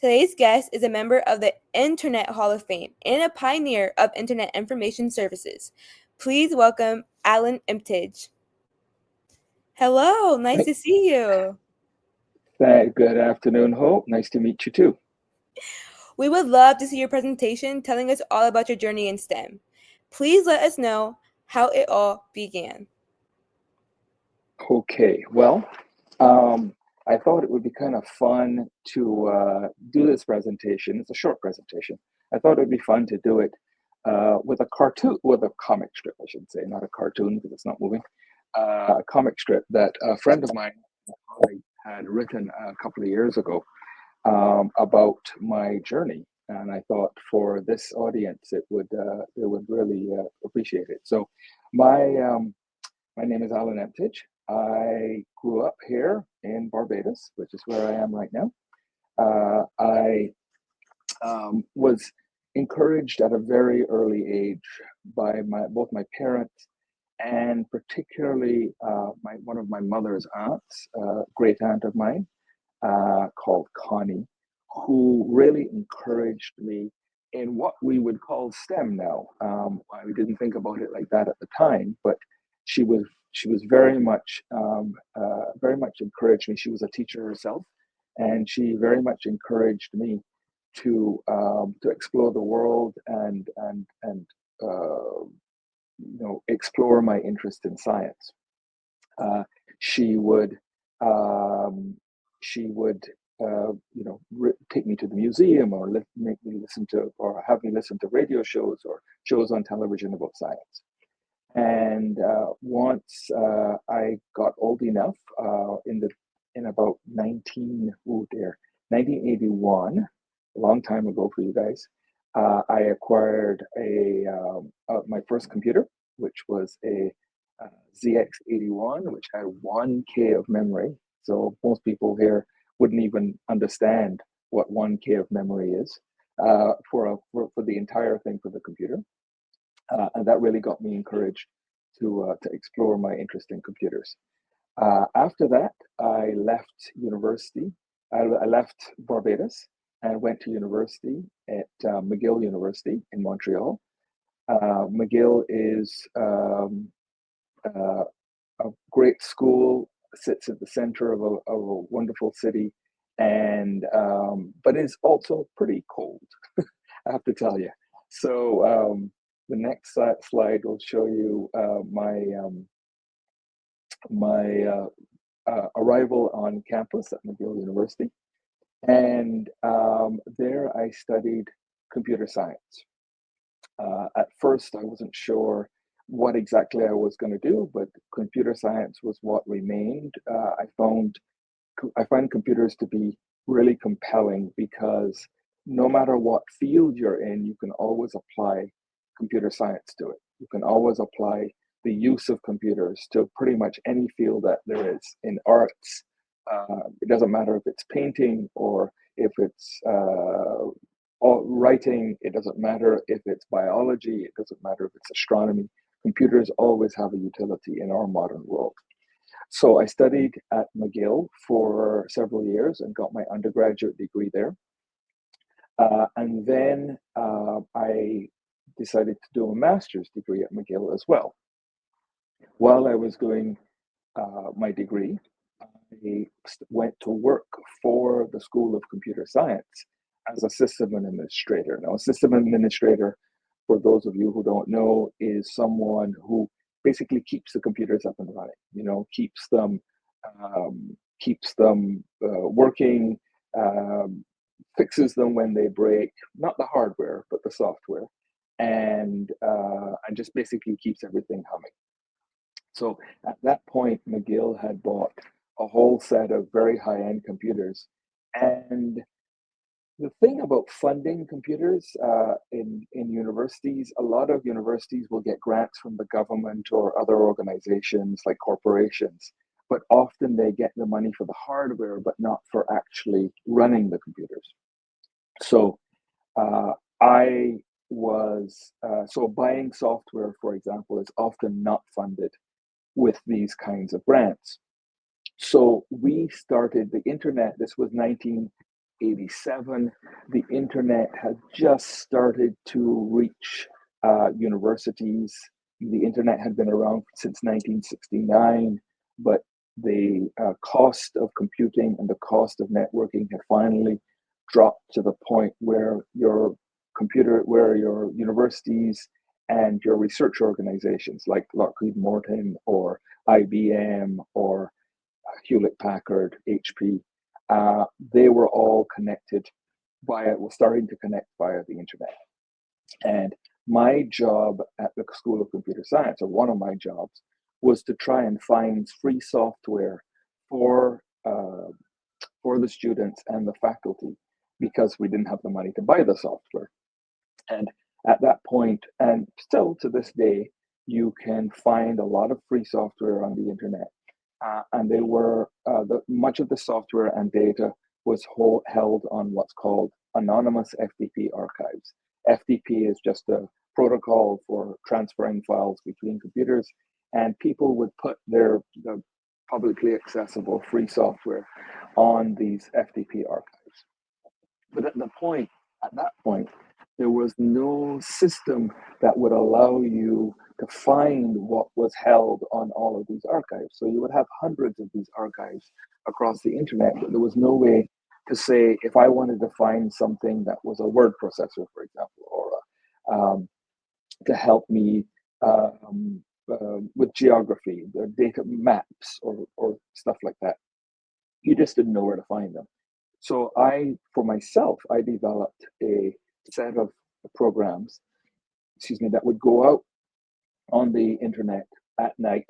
Today's guest is a member of the Internet Hall of Fame and a pioneer of Internet information services. Please welcome Alan Emtage. Hello, nice Hey, to see you. good afternoon, Hope. Nice to meet you too. We would love to see your presentation telling us all about your journey in STEM. Please let us know how it all began. Okay, well, um, I thought it would be kind of fun to do this presentation. It's a short presentation. I thought it would be fun to do it with a cartoon, with a comic strip, I should say, not a cartoon because it's not moving. A comic strip that a friend of mine had written a couple of years ago about my journey, and I thought for this audience it would really appreciate it. So, my my name is Alan Emtage. I grew up here in Barbados, which is where I am right now. I was encouraged at a very early age by both my parents and particularly one of my mother's aunts, great aunt of mine, called Connie, who really encouraged me in what we would call STEM now. We didn't think about it like that at the time, but she was very much encouraged me. She was a teacher herself, and she very much encouraged me to explore the world and explore my interest in science. Uh, she would um, she would take me to the museum or make me listen to or have me listen to radio shows or shows on television about science. And once I got old enough, in about 1981, a long time ago for you guys, I acquired my first computer, which was a ZX81, which had 1K of memory. So most people here wouldn't even understand what 1K of memory is for the entire thing for the computer. And that really got me encouraged to explore my interest in computers. After that, I left university. I left Barbados and went to university at McGill University in Montreal. McGill is a great school, sits at the center of a wonderful city, and but is also pretty cold, I have to tell you. So the next slide will show you my arrival on campus at McGill University, and there I studied computer science. At first, I wasn't sure what exactly I was going to do, but computer science was what remained. I find computers to be really compelling because no matter what field you're in, you can always apply computer science to it. You can always apply the use of computers to pretty much any field that there is in arts. It doesn't matter if it's painting or if it's writing. It doesn't matter if it's biology. It doesn't matter if it's astronomy. Computers always have a utility in our modern world. So I studied at McGill for several years and got my undergraduate degree there. And then I decided to do a master's degree at McGill as well. While I was doing my degree, I went to work for the School of Computer Science as a system administrator. Now, a system administrator, for those of you who don't know, is someone who basically keeps the computers up and running. Keeps them working, fixes them when they break, not the hardware but the software, and just basically keeps everything humming. So at that point, McGill had bought a whole set of very high-end computers, and the thing about funding computers in universities, a lot of universities will get grants from the government or other organizations like corporations, but often they get the money for the hardware, but not for actually running the computers. So I was so buying software, for example, is often not funded with these kinds of grants. So we started the internet. This was 87. The internet had just started to reach universities. The internet had been around since 1969, but the cost of computing and the cost of networking had finally dropped to the point where where your universities and your research organizations like Lockheed Martin or IBM or Hewlett Packard, HP, they were all connected was starting to connect via the internet. And my job at the School of Computer Science, or one of my jobs, was to try and find free software for uh, for the students and the faculty because we didn't have the money to buy the software. And at that point, and still to this day, you can find a lot of free software on the internet. And they were much of the software and data was held on what's called anonymous FTP archives. FTP is just a protocol for transferring files between computers, and people would put the publicly accessible free software on these FTP archives. But at that point, there was no system that would allow you to find what was held on all of these archives. So you would have hundreds of these archives across the internet, but there was no way to say if I wanted to find something that was a word processor, for example, or to help me with geography, the data maps, or stuff like that. You just didn't know where to find them. So for myself, I developed a set of programs, that would go out on the internet at night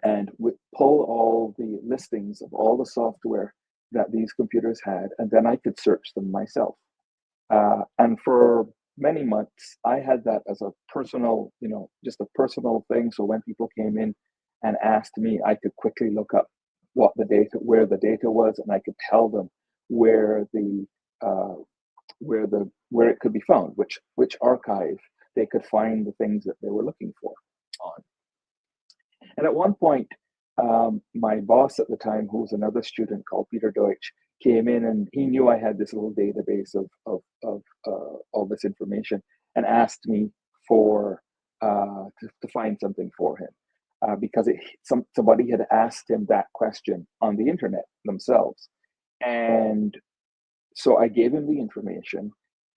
and would pull all the listings of all the software that these computers had, and then I could search them myself. And for many months, I had that as a personal, just a personal thing. So when people came in and asked me, I could quickly look up where the data was, and I could tell them where the where it could be found, which archive they could find the things that they were looking for on. And at one point, my boss at the time, who was another student called Peter Deutsch, came in and he knew I had this little database of all this information and asked me to find something for him because somebody had asked him that question on the internet themselves. And so I gave him the information,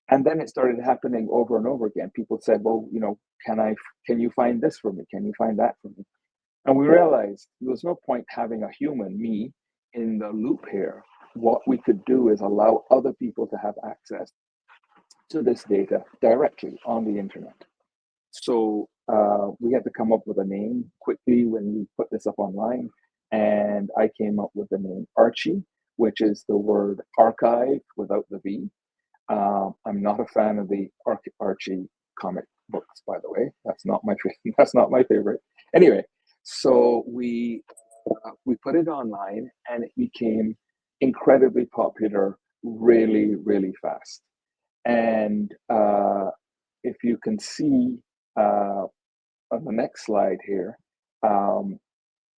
and then it started happening over and over again. People said, "Well, can you find this for me? Can you find that for me?" And we realized there was no point having a human, me, in the loop here. What we could do is allow other people to have access to this data directly on the internet. So we had to come up with a name quickly when we put this up online. And I came up with the name Archie, which is the word archive without the V. I'm not a fan of the Archie comic books, by the way. That's not my favorite. Anyway, so we put it online, and it became incredibly popular, really, really fast. And if you can see on the next slide here, um,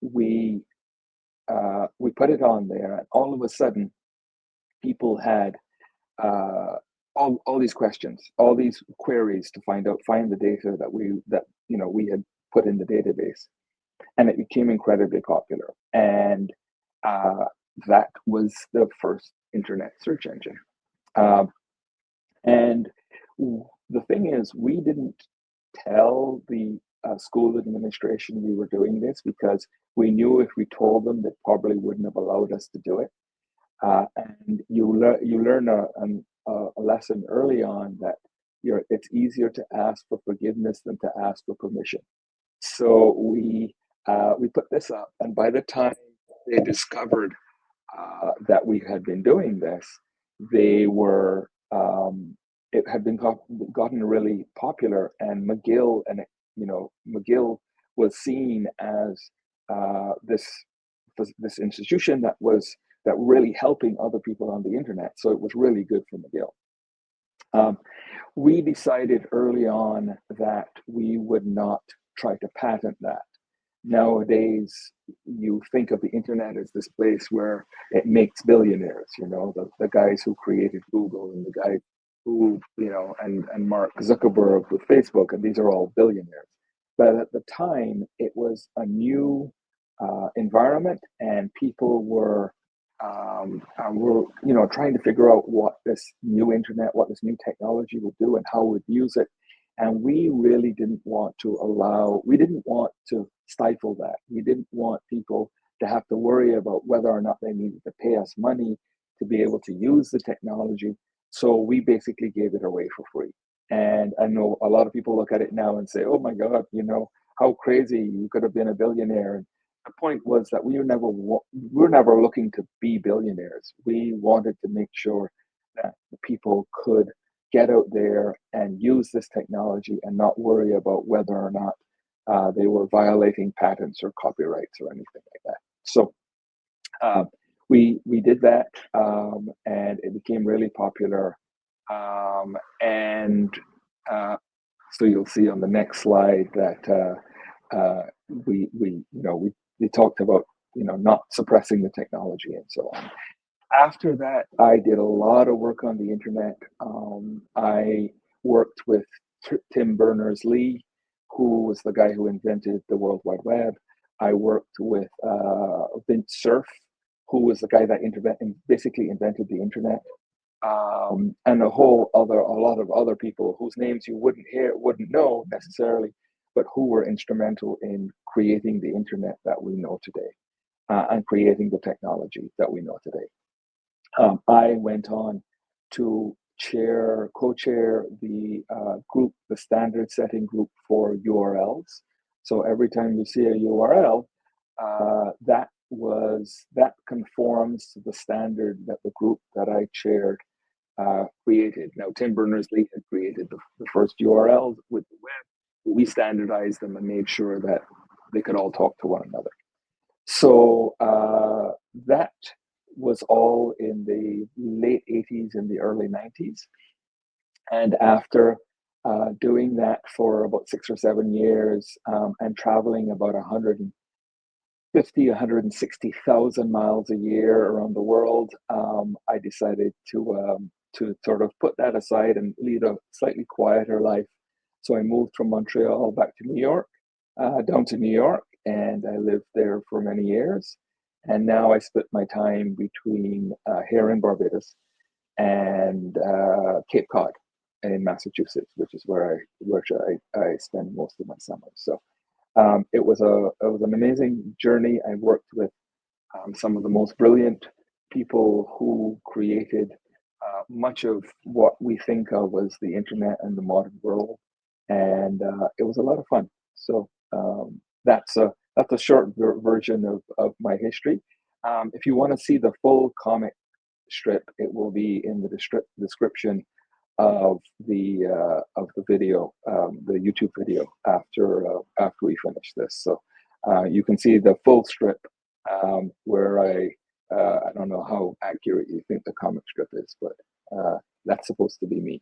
we we put it on there, and all of a sudden, people had all these questions, all these queries to find the data we had put in the database, and it became incredibly popular. And that was the first internet search engine. Um, and the thing is, we didn't tell the school administration we were doing this because we knew if we told them, they probably wouldn't have allowed us to do it. And you learn a lesson early on that it's easier to ask for forgiveness than to ask for permission. So we put this up, and by the time they discovered that we had been doing this, they were it had been gotten really popular, and McGill was seen as this institution that really helping other people on the internet. So it was really good for McGill. We decided early on that we would not try to patent that. nowadays you think of the internet as this place where it makes billionaires, the guys who created Google and the guy who, and Mark Zuckerberg with Facebook, and these are all billionaires. But at the time, it was a new environment, and people were trying to figure out what this new internet, what this new technology would do, and how we'd use it. And we really we didn't want to stifle that. We didn't want people to have to worry about whether or not they needed to pay us money to be able to use the technology. So we basically gave it away for free. And I know a lot of people look at it now and say, oh my God, how crazy, you could have been a billionaire. And the point was that we were never looking to be billionaires. We wanted to make sure that the people could get out there and use this technology and not worry about whether or not they were violating patents or copyrights or anything like that. So we did that, and it became really popular. And so you'll see on the next slide that we talked about not suppressing the technology and so on. After that, I did a lot of work on the internet. I worked with Tim Berners-Lee, who was the guy who invented the World Wide Web. I worked with Vint Cerf, who was the guy that basically invented the internet, and a lot of other people whose names you wouldn't know necessarily, but who were instrumental in creating the internet that we know today, and creating the technology that we know today. I went on to co-chair the group, the standard setting group for URLs. So every time you see a URL, that conforms to the standard that the group that I chaired created. Now, Tim Berners-Lee had created the first URLs with the web. We standardized them and made sure that they could all talk to one another. So that was all in the late 80s and the early 90s. And after doing that for about 6 or 7 years, and traveling about 160,000 miles a year around the world, I decided to sort of put that aside and lead a slightly quieter life. So I moved from Montreal back to New York, down to New York, and I lived there for many years. And now I split my time between here in Barbados and Cape Cod in Massachusetts, which is where I spend most of my summers. So it was an amazing journey. I worked with some of the most brilliant people who created much of what we think of as the internet and the modern world, and it was a lot of fun. So that's a short version of my history. If you want to see the full comic strip, it will be in the description of the video, the YouTube video after we finish this. So you can see the full strip, where I don't know how accurate you think the comic strip is, but that's supposed to be me.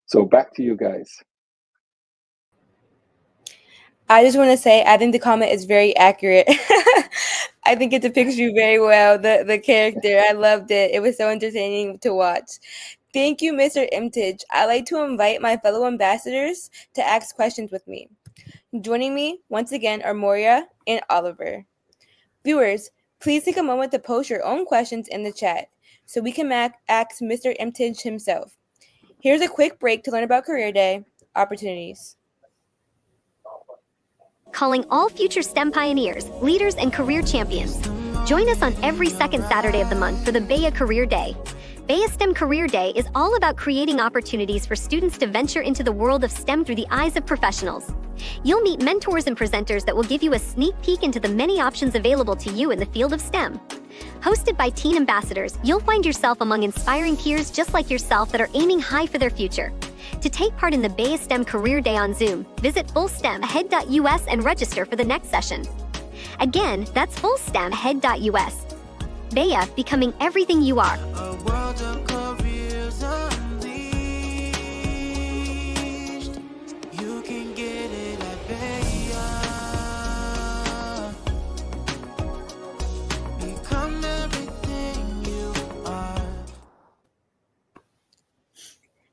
So back to you guys. I just want to say, I think the comment is very accurate. I think it depicts you very well, the character. I loved it. It was so entertaining to watch. Thank you, Mr. Emtage. I'd like to invite my fellow ambassadors to ask questions with me. Joining me once again are Moria and Oliver. Viewers, please take a moment to post your own questions in the chat so we can ask Mr. Emtage himself. Here's a quick break to learn about Career Day opportunities. Calling all future STEM pioneers, leaders, and career champions. Join us on every second Saturday of the month for the BEA Career Day. BEA STEM Career Day is all about creating opportunities for students to venture into the world of STEM through the eyes of professionals. You'll meet mentors and presenters that will give you a sneak peek into the many options available to you in the field of STEM. Hosted by teen ambassadors, you'll find yourself among inspiring peers just like yourself that are aiming high for their future. To take part in the BEA STEM Career Day on Zoom, visit fullstemhead.us and register for the next session. Again, that's fullstemhead.us. BEA, becoming everything you are. A world of careers unleashed. You can get it at BEA.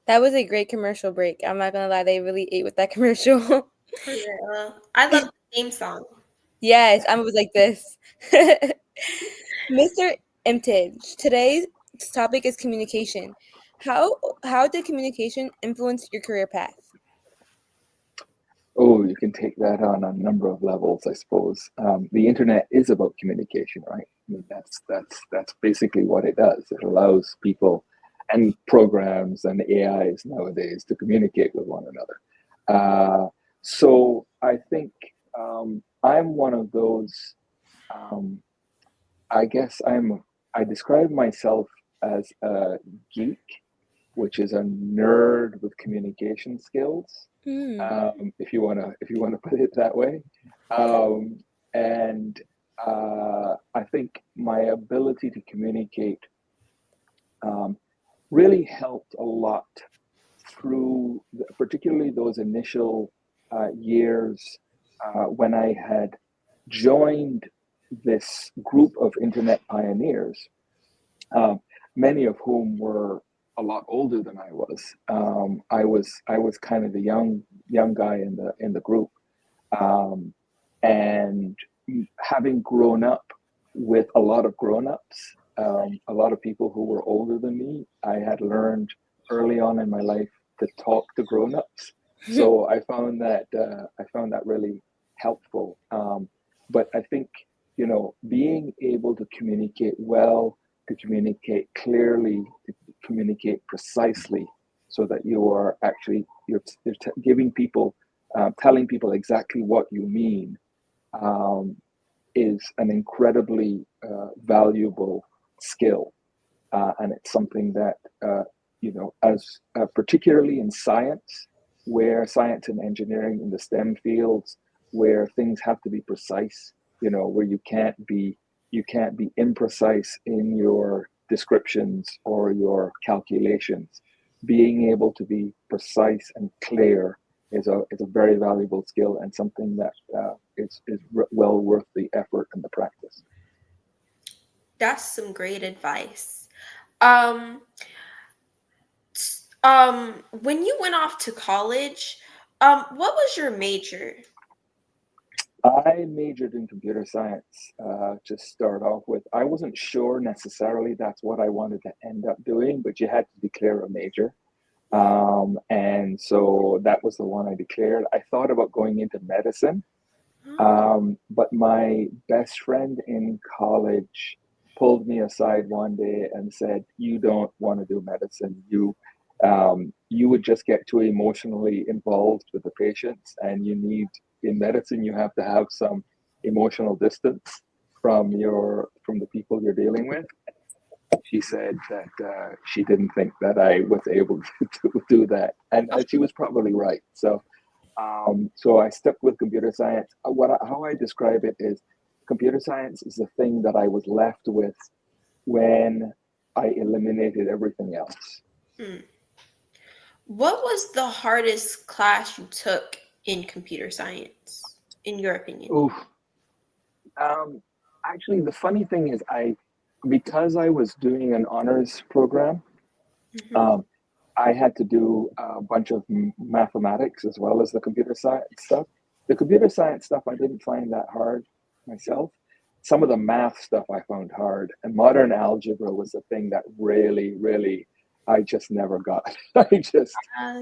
That was a great commercial break. I'm not gonna lie, they really ate with that commercial. For real. I love the theme song. Yes, I was like this. Mr. Imtage, today's topic is communication. How did communication influence your career path? Oh, you can take that on a number of levels, I suppose. The internet is about communication, right? I mean, that's basically what it does. It allows people and programs and AIs nowadays to communicate with one another. So I think I'm one of those. Um, I guess I describe myself as a geek, which is a nerd with communication skills, Mm. if you wanna put it that way. Um, and I think my ability to communicate um, really helped a lot through particularly those initial years when I had joined this group of internet pioneers, um, many of whom were a lot older than I was. I was kind of the young guy in the group, um, and having grown up with a lot of grown-ups, a lot of people who were older than me, I had learned early on in my life to talk to grown-ups. So I found that really helpful. But I think being able to communicate well, to communicate clearly, to communicate precisely, so that you are actually giving people, telling people exactly what you mean, um, is an incredibly valuable skill, and it's something that as particularly in science, where science and engineering in the STEM fields, where things have to be precise, where you can't be imprecise in your descriptions or your calculations. Being able to be precise and clear is a very valuable skill, and something that is well worth the effort and the practice. That's some great advice. Um, when you went off to college, what was your major? I majored in computer science to start off with. I wasn't sure necessarily that's what I wanted to end up doing, but you had to declare a major. And so that was the one I declared. I thought about going into medicine, but my best friend in college pulled me aside one day and said, "You don't want to do medicine. You would just get too emotionally involved with the patients, and in medicine, you have to have some emotional distance from the people you're dealing with." She said that she didn't think that I was able to do that, and she was probably right. So I stuck with computer science. How I describe it is, computer science is the thing that I was left with when I eliminated everything else. Hmm. What was the hardest class you took in computer science, in your opinion? Oof. Um, Actually, the funny thing is, because I was doing an honors program, Hmm. um, I had to do a bunch of mathematics as well as the computer science stuff. The computer science stuff I didn't find that hard myself. Some of the math stuff I found hard, and modern algebra was the thing that really, really, I just never got. I just Uh,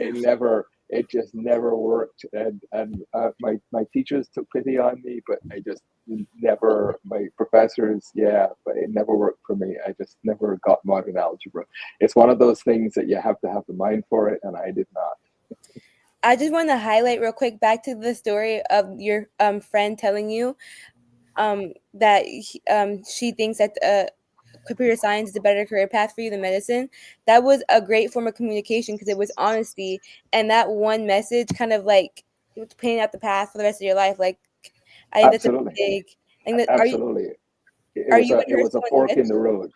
it just never worked, and my teachers took pity on me, but I just never. My professors, yeah, but it never worked for me. I just never got modern algebra. It's one of those things that you have to have the mind for it, and I did not. I just want to highlight real quick back to the story of your friend telling you that she thinks that computer science is a better career path for you than medicine. That was a great form of communication because it was honesty, and that one message kind of like it was painting out the path for the rest of your life. Like I think that's a Absolutely, big. I think that absolutely. It are was you a and it her was a still in fork touch? in the road.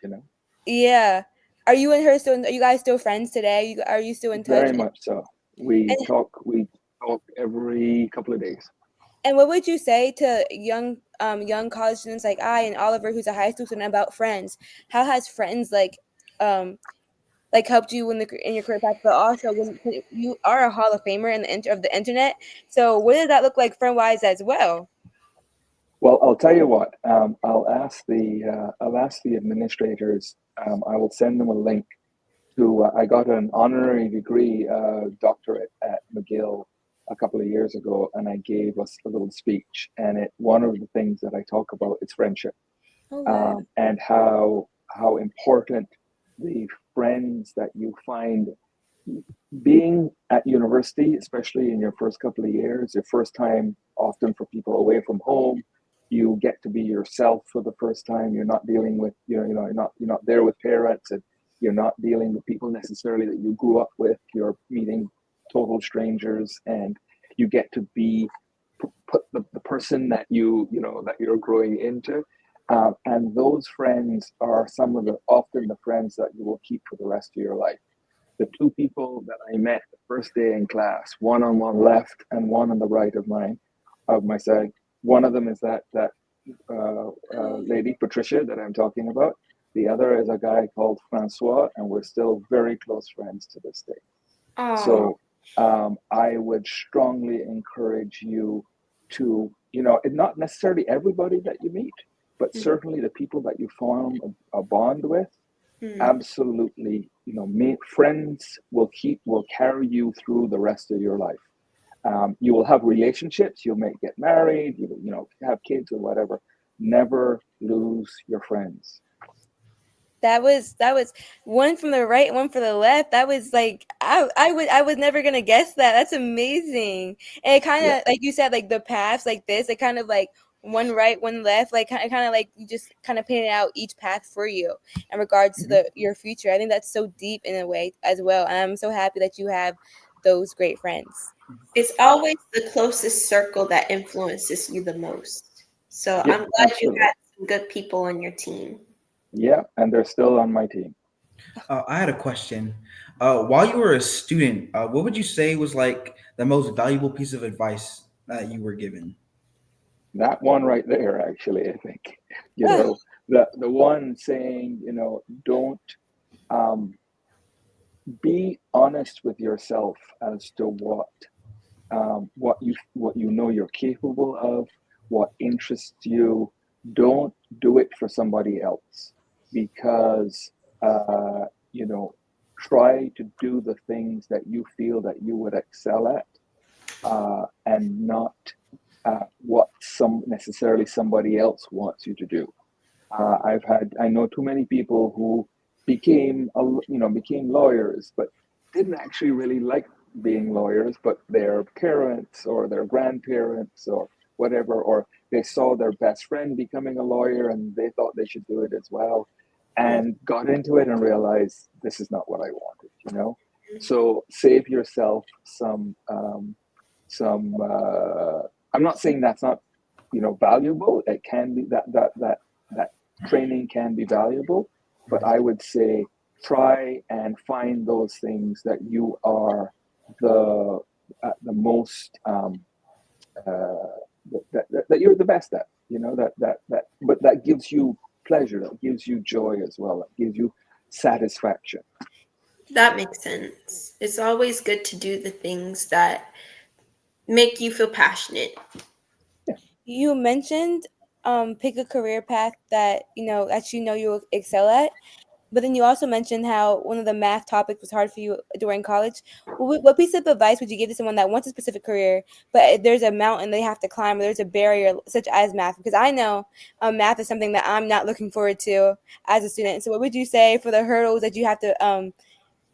Yeah. Are you and her still? Are you guys still friends today? Are you still in touch? Very much so. We And talk. We talk every couple of days. and what would you say to young college students like I and Oliver, who's a high school student, about friends? How has friends um like helped you in your career path, but also when you are a Hall of Famer in of the internet. So what does that look like friend wise as well? Well, I'll tell you what. I'll ask the administrators. I will send them a link to. I got an honorary degree, doctorate at McGill a couple of years ago, and I gave us a little speech. And one of the things that I talk about is friendship, Oh wow. and how important the friends that you find being at university, especially in your first couple of years, your first time often for people away from home, you get to be yourself for the first time. You're not dealing with, you're not there with parents, and you're not dealing with people necessarily that you grew up with. You're meeting total strangers, and you get to be put the person that that you're growing into. And those friends are some of the often the friends that you will keep for the rest of your life. The two people that I met the first day in class, one on one left and one on the right of my side. One of them is that lady Patricia that I'm talking about. The other is a guy called Francois, and we're still very close friends to this day. Oh, So I would strongly encourage you to, not necessarily everybody that you meet, but certainly the people that you form a bond with. Absolutely, friends will carry you through the rest of your life. You will have relationships. You may get married. Have kids or whatever. Never lose your friends. That was one from the right, one for the left. That was like I was never gonna guess that. That's amazing. And it kind Yeah. of like you said, like the paths like this. It kind of like one right, one left. Like kind of like you just kind of painted out each path for you in regards to Mhm. your future. I think that's so deep in a way as well. And I'm so happy that you have those great friends. it's always the closest circle that influences you the most. So Yeah, I'm glad you absolutely. had some good people on your team. Yeah, and they're still on my team. I had a question. While you were a student, what would you say was like the most valuable piece of advice that you were given? That one right there, actually, I think, you Ah, know, the one saying, don't um, be honest with yourself as to what you know you're capable of, what interests you. Don't do it for somebody else, because you know try to do the things that you feel that you would excel at, and not what some necessarily somebody else wants you to do. I know too many people who became lawyers, but didn't actually really like being lawyers, but their parents or their grandparents or whatever, or they saw their best friend becoming a lawyer and they thought they should do it as well, and got into it and realized this is not what I wanted. So save yourself some. I'm not saying that's not valuable. It can be that training can be valuable, but I would say try and find those things that you are the most uh, that you're the best at. But that gives you pleasure, that gives you joy as well, that gives you satisfaction. That makes sense. It's always good to do the things that make you feel passionate. Yeah. you mentioned pick a career path that you excel at. But then you also mentioned how one of the math topics was hard for you during college. What piece of advice would you give to someone that wants a specific career, but there's a mountain they have to climb, or there's a barrier such as math? Because I know math is something that I'm not looking forward to as a student. So, what would you say for the hurdles that you have to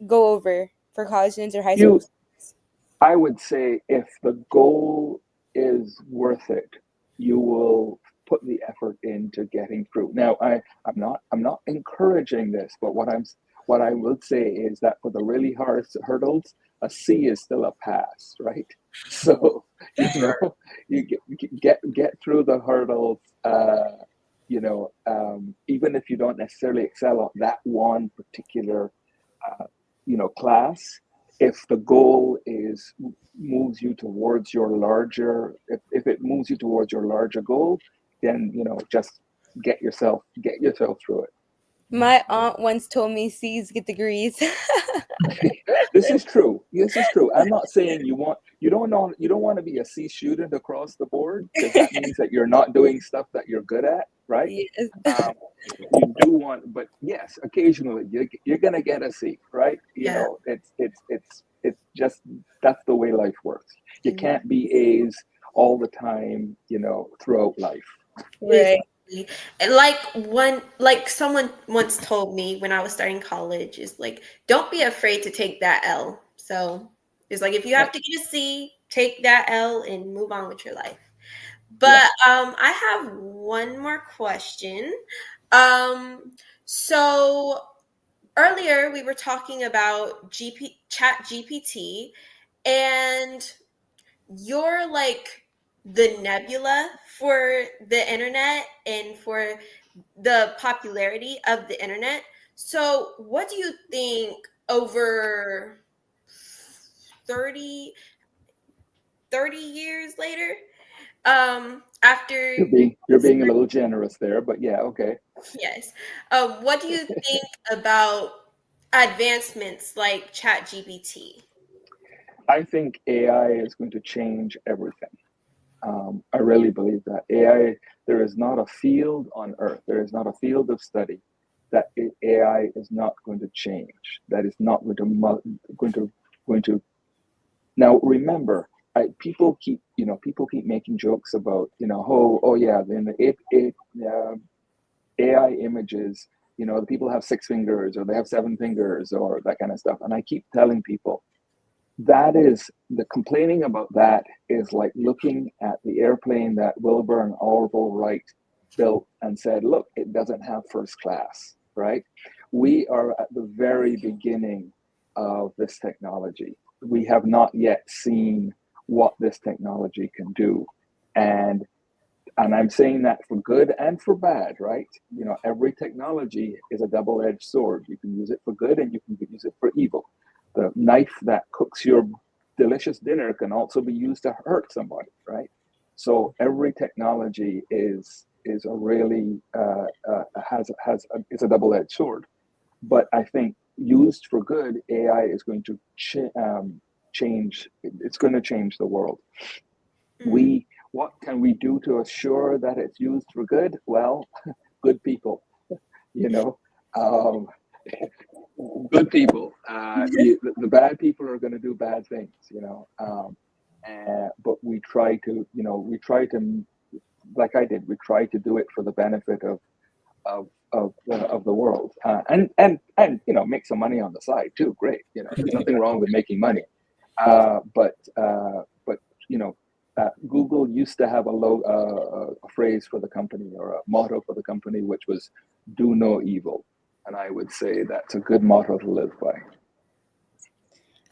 go over for college students or high school You students? I would say if the goal is worth it, you will put the effort into getting through. Now, I'm not encouraging this, but what I will say is that for the really hard hurdles, a C is still a pass, right? So you That's right. know you get through the hurdles. Even if you don't necessarily excel at that one particular uh, class, if the goal is moves you towards your larger if it moves you towards your larger goal, then just get yourself through it. My aunt once told me C's get degrees. This is true. This is true. I'm not saying you don't want to be a C student across the board, because that means that you're not doing stuff that you're good at, right? Yes. Um, you do want, but yes, occasionally you're gonna get a C, right? You Yeah. know, it's just, that's the way life works. You Yeah. can't be A's all the time, you know, throughout life. Right. And like someone once told me when I was starting college is like, don't be afraid to take that L. So it's like if you Yeah, have to get a C, take that L and move on with your life. yeah. But I have one more question. Um so earlier we were talking about chat GPT, and you're like the nebula for the internet and for the popularity of the internet. So, what do you think over 30 years later? After You're being a little generous there, but yeah, okay. yes, what do you think about advancements like ChatGPT? I think AI is going to change everything. I really believe that AI. There is not a field on earth. There is not a field of study that AI is not going to change. That is not going to going to. Now remember, people keep making jokes about, oh yeah, then AI images. The people have 6 fingers, or they have 7 fingers, or that kind of stuff. And I keep telling people, that is the complaining about that is like looking at the airplane that Wilbur and Orville Wright built and said, look, it doesn't have first class, right? We are at the very beginning of this technology. We have not yet seen what this technology can do. And I'm saying that for good and for bad, right? Every technology is a double-edged sword. You can use it for good and you can use it for evil. The knife that cooks your delicious dinner can also be used to hurt somebody, right? So every technology is a really has a, it's a double-edged sword. But I think used for good, AI is going to change. It's going to change the world. Mm, We What can we do to assure that it's used for good? Well, good people, you know, um, good people. The bad people are going to do bad things, but we try to, like I did, we try to do it for the benefit of the world, and make some money on the side too. Great, there's nothing wrong with making money, but you know, Google used to have a phrase for the company, or a motto for the company, which was "Do no evil," and I would say that's a good motto to live by.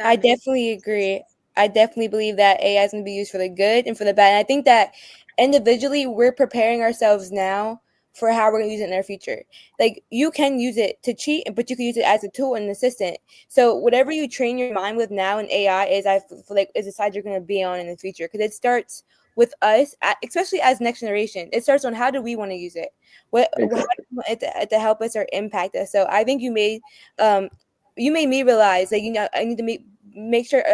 I that makes definitely agree. I definitely believe that AI is going to be used for the good and for the bad. And I think that individually, we're preparing ourselves now for how we're going to use it in our future. Like, you can use it to cheat, but you can use it as a tool and an assistant. So whatever you train your mind with now in AI feel like is the side you're going to be on in the future, because it starts with us, especially as next generation. It starts on how do we want to use it, how do Exactly. we want it to help us or impact us. So I think um you made me realize that I need to make sure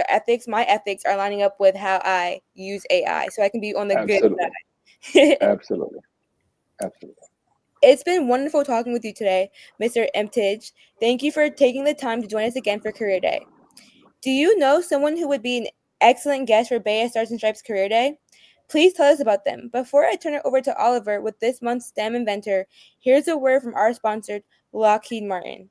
my ethics are lining up with how I use AI, so I can be on the good Absolutely. side. Absolutely. Absolutely. It's been wonderful talking with you today, Mr. Emtage. Thank you for taking the time to join us again for Career Day. Do you know someone who would be an excellent guest for Baya Stars and Stripes Career Day? Please tell us about them. Before I turn it over to Oliver with this month's STEM Inventor, here's a word from our sponsor, Lockheed Martin.